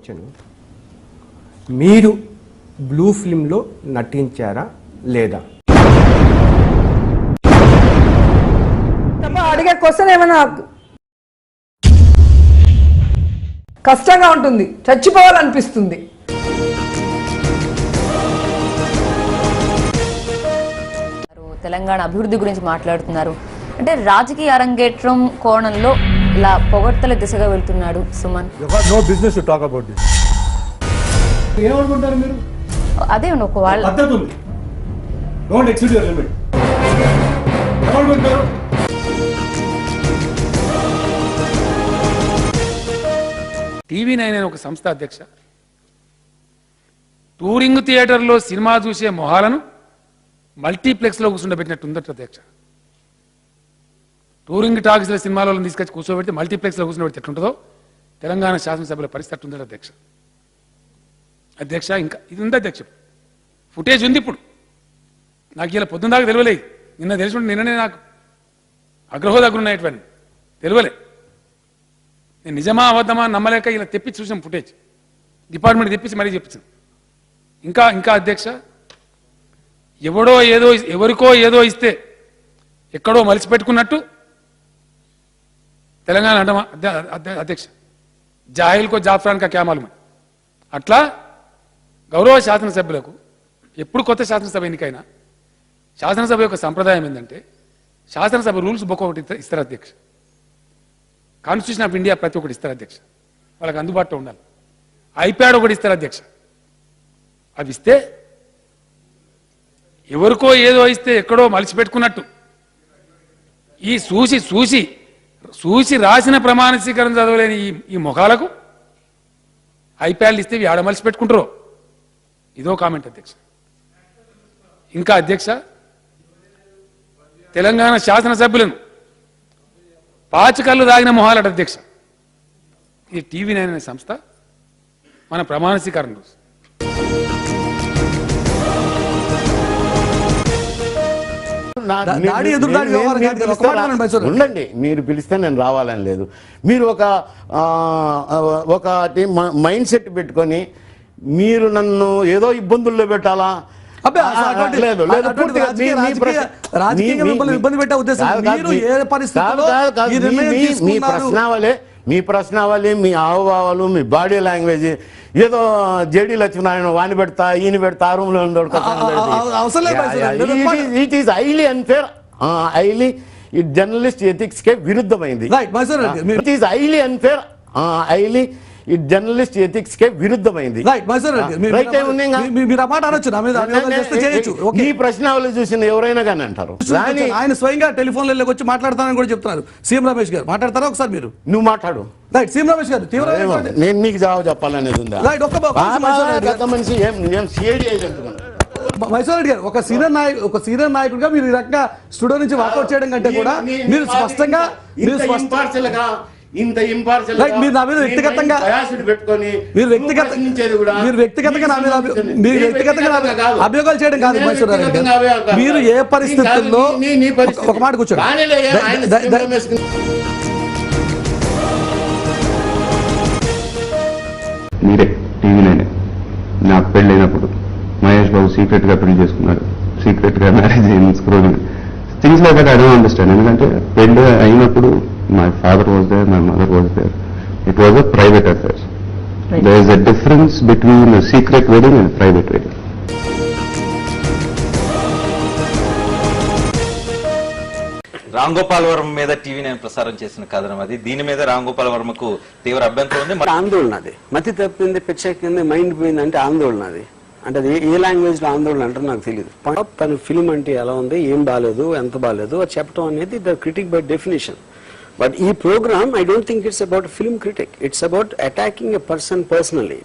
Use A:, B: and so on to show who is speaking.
A: Question, మీరు blue ఫిల్మ్లో నటించారా లేదా?
B: అడిగే క్వశ్చన్ ఏమైనా కష్టంగా ఉంటుంది, చచ్చిపోవాలనిపిస్తుంది.
C: తెలంగాణ అభివృద్ధి గురించి మాట్లాడుతున్నారు అంటే రాజకీయ అరంగేట్రం కోణంలో ఇలా పొగడ్తల దిశగా వెళ్తున్నాడు Suman.
D: No business to talk about this. ఏమనుకుంటారు మీరు?
C: అదే ఒక వాళ్ళ
D: పద్ధతి ఉంది. Don't exceed your limit. ఏమనుకుంటారు?
E: టీవీ9 అనే ఒక సంస్థ అధ్యక్ష టూరింగ్ థియేటర్లో సినిమా చూసే మొహాలను మల్టీప్లెక్స్లో కూర్చుండబెట్టినట్టు ఉందట అధ్యక్ష. టూరింగ్ టాకీస్లో సినిమాలో తీసుకొచ్చి కూర్చోబెడితే మల్టీప్లెక్స్లో కూర్చోబెడితే ఎట్లుంటుందో తెలంగాణ శాసనసభలో పరిస్థితి ఉందట అధ్యక్ష. అధ్యక్ష ఇంకా ఇది ఉంది అధ్యక్ష, ఫుటేజ్ ఉంది. ఇప్పుడు నాకు ఇలా పొద్దున్న దాకా తెలియలేదు, నిన్న తెలిసి నిన్ననే నాకు అగ్రహో దగ్గర ఉన్నాయటువంటి తెలియలే. నేను నిజమా అబద్ధమా నమ్మలేక ఇలా తెప్పించి చూసాం ఫుటేజ్, డిపార్ట్మెంట్ తెప్పించి మరీ చెప్పించాను. ఇంకా అధ్యక్ష ఎవరికో ఏదో ఇస్తే ఎక్కడో మలిసి పెట్టుకున్నట్టు తెలంగాణ అంటమా అధ్యక్ష, జాహిల్కో జాఫ్రాన్ కా క్యా మాలూమ్. అట్లా గౌరవ శాసనసభ్యులకు ఎప్పుడు కొత్త శాసనసభ ఎన్నికైనా శాసనసభ యొక్క సంప్రదాయం ఏంటంటే శాసనసభ రూల్స్ బుక్ ఒకటి ఇస్తారు అధ్యక్ష, కాన్స్టిట్యూషన్ ఆఫ్ ఇండియా ప్రతి ఒక్కటి ఇస్తారు అధ్యక్ష, వాళ్ళకి అందుబాటులో ఉండాలి. ఐప్యాడ్ ఒకటి ఇస్తారు అధ్యక్ష. అవి ఇస్తే ఎవరికో ఏదో ఇస్తే ఎక్కడో మలిసి పెట్టుకున్నట్టు ఈ చూసి రాసిన ప్రమాణ స్వీకారం చదవలేని ఈ ముఖాలకు ఐప్యాడ్లు ఇస్తే ఆడ మలిసి పెట్టుకుంటారో ఇదో కామెంట్ అధ్యక్ష. ఇంకా అధ్యక్ష తెలంగాణ శాసనసభ్యులను పాచికల్లు దాగిన మొహాలట అధ్యక్ష. ఈ టీవీ9 అనే సంస్థ మన ప్రమాణ స్వీకారం రోజు
F: ఉండండి, మీరు పిలిస్తే నేను రావాలని లేదు. మీరు ఒక మైండ్ సెట్ పెట్టుకొని మీరు నన్ను ఏదో ఇబ్బందుల్లో పెట్టాలా? లేదు లేదు, మీ ప్రశ్నావళి మీ హావభావాలు మీ బాడీ లాంగ్వేజ్ ఏదో జేడీ లక్ష్మీనారాయణ వాణి పెడతా ఈయన పెడతా ఆ రూమ్ లో it is highly unfair, highly it journalist ethics కే విరుద్ధమైంది. It is highly unfair, highly it journalist ethics కే విరుద్ధమైంది. ఈ ప్రశ్నావళి చూసిన ఎవరైనా కానీ అంటారు.
D: ఆయన స్వయంగా టెలిఫోన్లకు వచ్చి మాట్లాడతానని కూడా చెప్తున్నారు. సీఎం రమేష్ గారు మాట్లాడతారా? ఒకసారి మీరు
F: నువ్వు మాట్లాడు.
D: రైట్, సీఎం రమేష్ గారు
F: నేను నీకు జవాబు చెప్పాలనేది ఉందా? మనిషి సిఐడి
D: మైసూర్ రెడ్డి గారు ఒక సీనియర్ నాయకుడిగా మీరు ఈ రకంగా స్టూడియో నుంచి వాకౌట్ చేయడం కంటే కూడా మీరు స్పష్టంగా
F: ఇంత ఇంపార్షియల్
D: మీరు నా మీద వ్యక్తిగతంగా అభియోగాలు చేయడం కాదు మైసూర్ రెడ్డి గారు. మీరు ఏ పరిస్థితుల్లో ఒక మాట కూర్చోండి.
G: మీరే టీవీ9 నాకు పెళ్ళైనప్పుడు మహేష్ బాబు సీక్రెట్ గా పెళ్లి చేసుకున్నారు, సీక్రెట్ గా మ్యారేజ్ అయింది. Things like that I don't understand. ఎందుకంటే పెళ్లి అయినప్పుడు my father was there, my mother was there. It was a private affair. Right. There is a difference between a secret wedding and a private wedding.
H: Ramgopal Varma మీద TV9 ప్రసారం చేసిన కథనం అది. దీని మీద రాంగోపాల్ వర్మకు తీవ్ర అభ్యంతరం ఉంది.
I: ఆందోళన, అది మతి తప్పింది, పిచ్చెక్కింది, మైండ్ పోయింది అంటే ఆందోళన. అది అంటే అది ఏ లాంగ్వేజ్ లో ఆందోళన అంటారు నాకు తెలియదు. తన ఫిల్మ్ అంటే ఎలా ఉంది, ఏం బాగాలేదు, ఎంత బాగాలేదు అది చెప్పడం అనేది the critic by definition. But in program, I don't think it's about a film critic. It's about attacking a person personally.